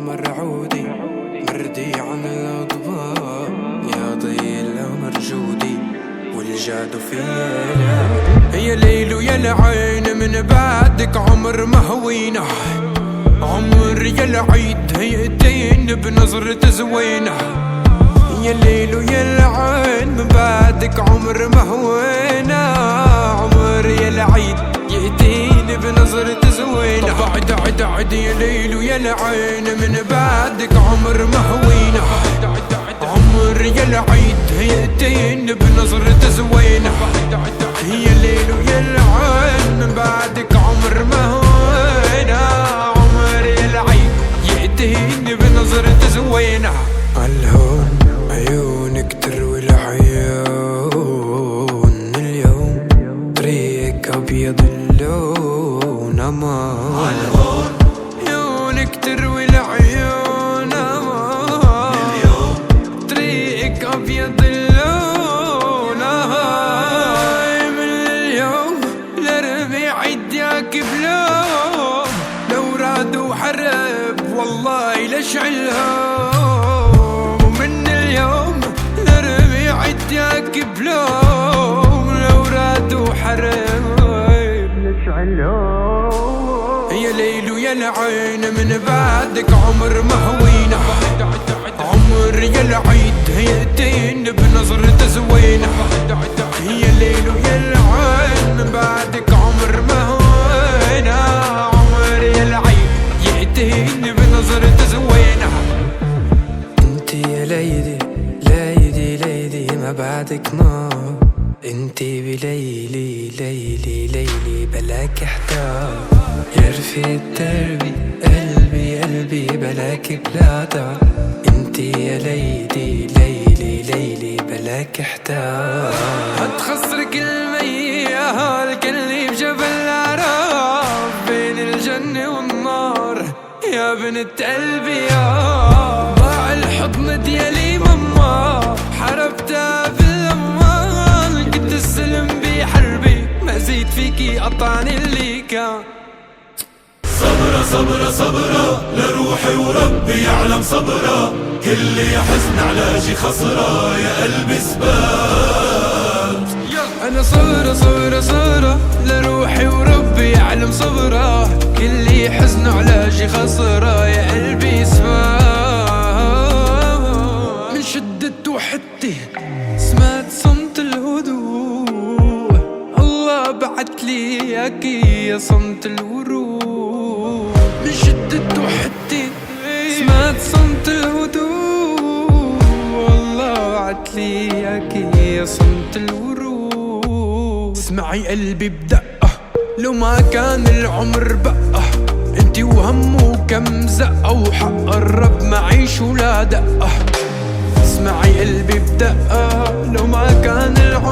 مرعودي مردي عن الأضواء يا ضي مرجودي والجاد فيا يا ليل ويا العين من بعدك عمر مهوينه عمر يا العيد هيئتين بنظرة زوينه يا الليل ويا العين من بعدك عمر مهوينه عمر يا العيد يأتيني بنظرة زوينة بعد عد عد يا ليل ويا العين من بعدك عمر مهوينة عمر يا العيد يأتيني بنظرة زوينة يا الليل ويا العين من بعدك عمر مهوينة عمر يا العيد يأتيني بنظرة زوينة عالهون عيونك تروي العيون اليوم طريقك أبيض اللون أمان عالهون عيونك تروي العيون أمان اليوم طريقك أبيض اللون أمان من اليوم لربيع يديك بلوم لو رادوا حرب والله لشعلهم ومن اليوم لربيع يديك بلوم لو رادوا حرب لشعلهم يا ليل ويا العين من بعدك عمر مهوينة عمر يا العيد هيئتين بنظرة زوينة يا ليل ويا العين من بعدك عمر مهوينة عمر يا العيد يأتيني بنظرة زوينة انتي يا ليدي ليدي ليدي ما بعدك نار انتي بليلي ليلي ليلي بلاك احتار يا رفيق دربي قلبي قلبي بلاك بلا دار انتي يا ليدي ليلي ليلي بلاك احتار هتخسرك المياه الكلي بجبل العراف بين الجنة والنار يا بنت قلبي يا ضاع الحضن ديالي ماما حربتها في الأمان كنت السلم بحربي ما زيد فيكي قطعني اللي كان صبرة صبرة صبرة لروحي وربي يعلم صبرة كل حزن على شي خسرة يا قلبي سبات أنا صبرة صبرة صبرة لروحي وربي يعلم صبرة كل حزن على شي خسرة يا قلبي سبات من شدة وحدتي سمعت صمت الهدوء الله بعتلي اياكي يا صمت الوروح من شدة وحدتي سمعت صمت الهدوء الله بعتلي اياكي يا صمت الوروح اسمعي قلبي بدقة لو ما كان العمر بقى انتي وهمه كم زقة وحق الرب معيش ولا دقة اسمعي قلبي بدقة لو ما كان العمر